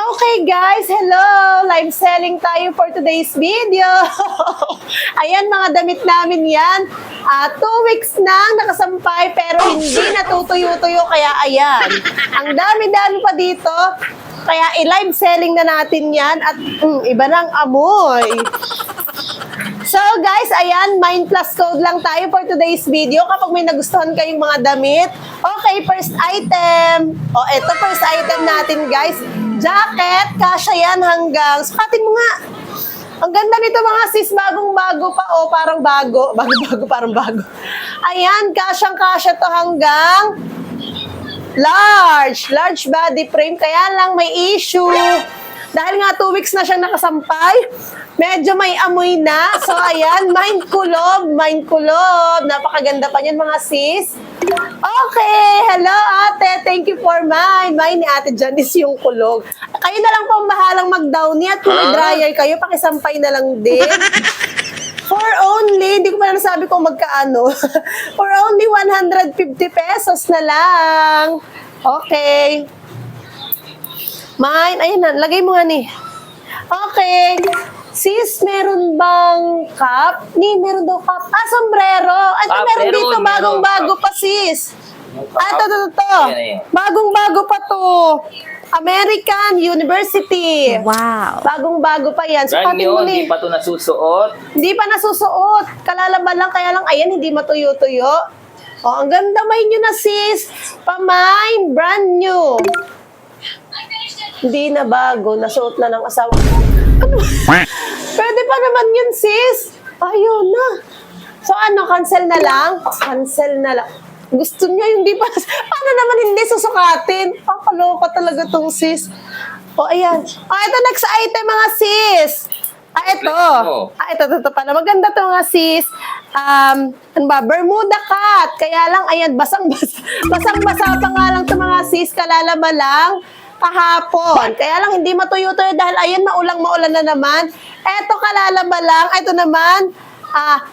Okay guys, hello! Live selling tayo for today's video. Ayan, mga damit namin yan. 2 weeks nang nakasampay pero hindi natutuyo-tuyo, kaya ayan. Ang dami-dami pa dito. Kaya i-live selling na natin yan at iba ng amoy. So guys, ayan, Mind Plus code lang tayo for today's video kapag may nagustuhan kayong mga damit. Okay, first item. Ito first item natin guys. Jacket, kasya yan hanggang, sukatin mo nga. Ang ganda nito mga sis, bagong-bago pa. Parang bago. Bago-bago, parang bago. Ayan, kasyang-kasya to hanggang large. Large body frame. Kaya lang may issue. Dahil nga 2 weeks na siyang nakasampay, medyo may amoy na. So, ayan, mind kulob. Napakaganda pa niyan, mga sis. Okay, hello ate. Thank you for mine. Mine ni ate Janice yung kulog. Kayo na lang po ang bahalang mag-downy at kung may dryer kayo, pakisampay na lang din. For only, hindi ko pa nasabi kung magkaano. For only 150 pesos na lang. Okay. Mine, ayun na, lagay mo nga ni. Okay. Sis, meron bang cup? Meron daw cup. Sombrero. Meron dito, bagong-bago pa sis. Ito. Bagong-bago pa to. American University. Wow. Bagong-bago pa yan. Brand new, hindi pa to nasusuot. Hindi pa nasusuot. Kalalaban lang, kaya lang, ayan, hindi matuyo-tuyo. Ang ganda, may nyo na sis. Pamine, brand new. Hindi na bago, nasuot na ng asawa. Pwede pa naman yun, sis. Ayaw na. So cancel na lang? Cancel na lang. Gusto niya, hindi pa. Paano naman hindi susukatin? Pakaloka talaga tong sis. Ayan. Ito next item, mga sis. Ito pala. Maganda to mga sis. Bermuda cut. Kaya lang, ayan, basang-basa pa nga lang to mga sis. Kalalaba lang. Kahapon. Kaya lang hindi matuyo-tuyo dahil ayun, maulang-maulan na naman. Eto kalalaba lang. Ito naman,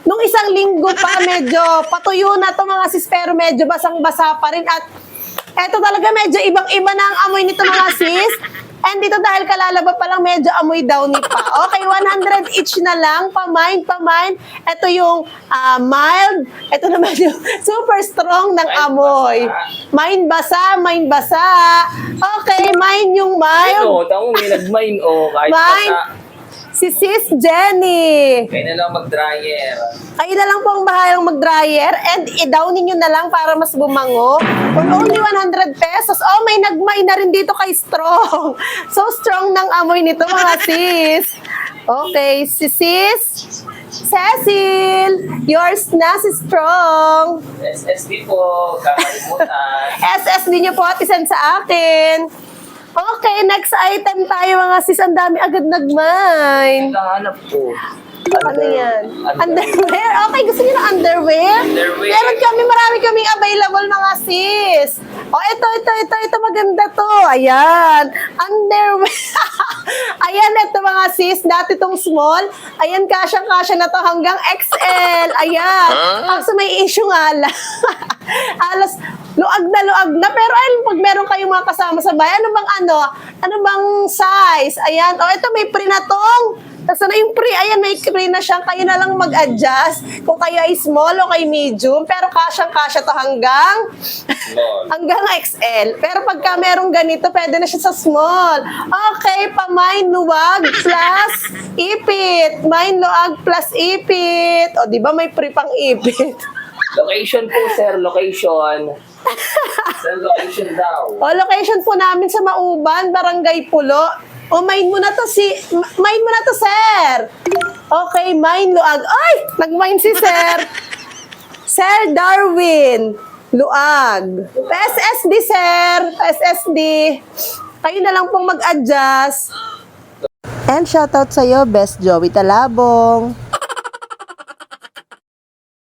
nung isang linggo pa, medyo patuyo na to mga sis, pero medyo basang-basa pa rin. At eto talaga medyo ibang-iba na ang amoy nito mga sis. And dito dahil kalalaba pa lang, medyo amoy downy pa. Okay, 100 each na lang. Pamine. Ito yung mild. Ito naman yung super strong ng amoy. Mine basa. Okay, mine yung mild. May nag-mine kahit mine. basa. Si Sis Jenny. Kayo na lang mag-dryer. Kayo na lang po ang bahalang mag-dryer and i-downin nyo na lang para mas bumango. For only 100 pesos. May nagmay na rin dito kay Strong. So strong ng amoy nito mga sis. Okay, si Sis Cecil. Yours na si Strong. SSD po, kakalimutan. SSD nyo po at isend sa akin. Okay, next item tayo mga sis. Ang dami agad nagmine. Nakahanap po. Ano yan? Underwear? Okay, gusto niyo ng underwear? Marami kaming available mga sis. Ito maganda to. Ayan. Underwear. Ayan, ito mga sis. Dati itong small. Ayan, kasya na to hanggang XL. Ayan. Kaso may issue nga lang. Alas, luag na. Pero ayun, pag meron kayong mga kasama sa bahay, ano bang size? Ayan. Ito may pre na tong. Tapos na yung pre, ayan, may pre na siya. Kayo na lang mag-adjust kung kayo ay small o kay medium. Pero kasyang-kasya to hanggang XL. Pero pagka merong ganito, pwede na siya sa small. Okay, pamine luwag plus ipit. Mine luwag plus ipit. Di ba may pre pang ipit? Location po, sir. Location. Sir, location daw. Location po namin sa Mauban, Barangay Pulo. Mine mo na to, sir. Okay, mine luag. Ay! Nag-mine si sir. Sir Darwin Luag. PSSD, sir. PSSD. Kayo na lang pong mag-adjust. And shoutout sa'yo, Best Joey Talabong.